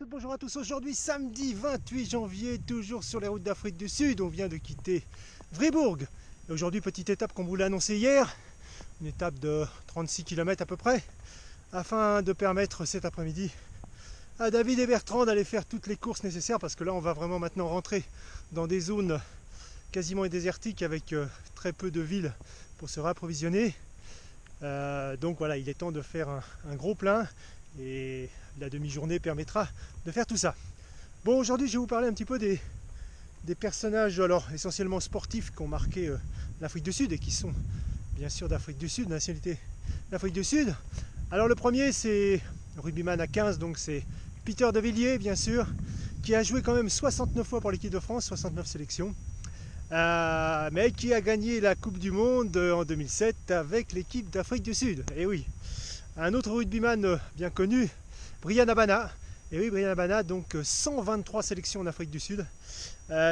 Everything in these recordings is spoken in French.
Bonjour à tous, aujourd'hui samedi 28 janvier, toujours sur les routes d'Afrique du Sud. On vient de quitter Vribourg. Et aujourd'hui, petite étape comme vous l'a annoncé hier, une étape de 36 km à peu près, afin de permettre cet après-midi à David et Bertrand d'aller faire toutes les courses nécessaires, parce que là on va vraiment maintenant rentrer dans des zones quasiment désertiques avec très peu de villes pour se réapprovisionner. Donc voilà, il est temps de faire un gros plein et la demi-journée permettra de faire tout ça. Bon, aujourd'hui je vais vous parler un petit peu des personnages, alors essentiellement sportifs, qui ont marqué l'Afrique du Sud et qui sont bien sûr d'Afrique du Sud, nationalité d'Afrique du Sud. Alors le premier, c'est rugbyman à 15, donc c'est Peter de Villiers bien sûr, qui a joué quand même 69 fois pour l'équipe de France, 69 sélections. Mais qui a gagné la Coupe du Monde en 2007 avec l'équipe d'Afrique du Sud. Et oui, un autre rugbyman bien connu, Bryan Habana. Et oui, Bryan Habana, donc 123 sélections en Afrique du Sud,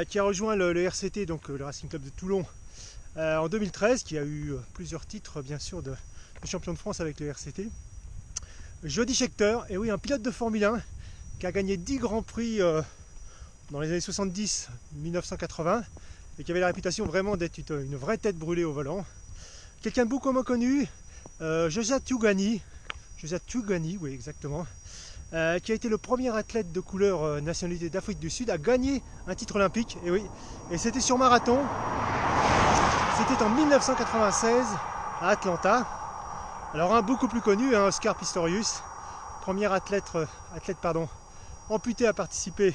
qui a rejoint le RCT, donc le Racing Club de Toulon, en 2013, qui a eu plusieurs titres bien sûr de champion de France avec le RCT. Jody Scheckter, et oui, un pilote de Formule 1 qui a gagné 10 grands prix dans les années 70-1980 et qui avait la réputation vraiment d'être une vraie tête brûlée au volant. Quelqu'un de beaucoup moins connu, Joshua Tuogani, oui exactement, qui a été le premier athlète de couleur nationalité d'Afrique du Sud à gagner un titre olympique, et oui, et c'était sur marathon, c'était en 1996 à Atlanta. Alors un beaucoup plus connu, Oscar Pistorius, premier athlète amputé à participer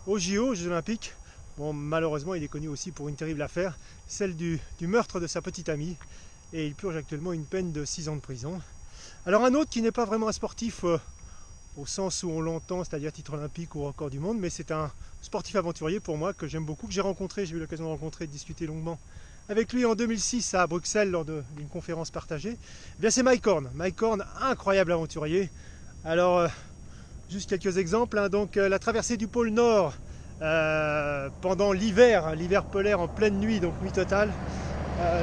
aux JO, aux Jeux Olympiques. Bon, malheureusement, il est connu aussi pour une terrible affaire, celle du meurtre de sa petite amie, et il purge actuellement une peine de 6 ans de prison. Alors un autre qui n'est pas vraiment un sportif au sens où on l'entend, c'est-à-dire titre olympique ou record du monde, mais c'est un sportif aventurier pour moi que j'aime beaucoup, que j'ai rencontré, j'ai eu l'occasion de rencontrer et de discuter longuement avec lui en 2006 à Bruxelles lors d'une conférence partagée. Eh bien c'est Mike Horn. Mike Horn, incroyable aventurier. Alors juste quelques exemples, donc la traversée du pôle Nord pendant l'hiver polaire en pleine nuit, donc nuit totale.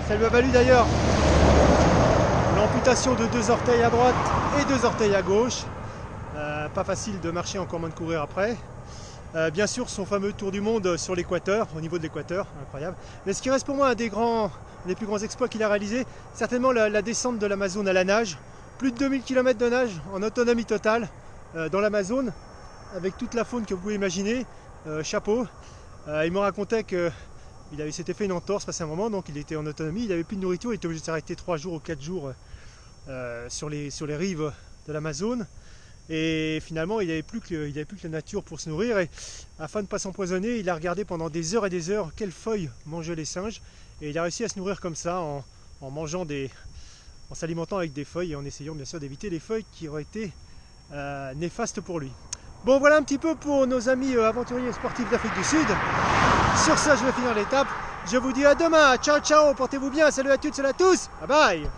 Ça lui a valu d'ailleurs l'amputation de 2 orteils à droite et 2 orteils à gauche. Pas facile de marcher, encore moins de courir après. Bien sûr son fameux tour du monde sur l'équateur, au niveau de l'équateur, incroyable. Mais ce qui reste pour moi un des plus grands exploits qu'il a réalisé, certainement la descente de l'Amazone à la nage. Plus de 2000 km de nage en autonomie totale dans l'Amazone, avec toute la faune que vous pouvez imaginer. Chapeau. Il me racontait qu'il s'était fait une entorse passé un moment, donc il était en autonomie, il n'avait plus de nourriture, il était obligé de s'arrêter 3 jours ou 4 jours sur les rives de l'Amazone. Et finalement, il n'avait plus que la nature pour se nourrir. Et afin de ne pas s'empoisonner, il a regardé pendant des heures et des heures quelles feuilles mangeaient les singes. Et il a réussi à se nourrir comme ça, en s'alimentant avec des feuilles et en essayant bien sûr d'éviter les feuilles qui auraient été néfastes pour lui. Bon, voilà un petit peu pour nos amis aventuriers sportifs d'Afrique du Sud. Sur ça, je vais finir l'étape. Je vous dis à demain. Ciao, ciao. Portez-vous bien. Salut à toutes, salut à tous. Bye bye.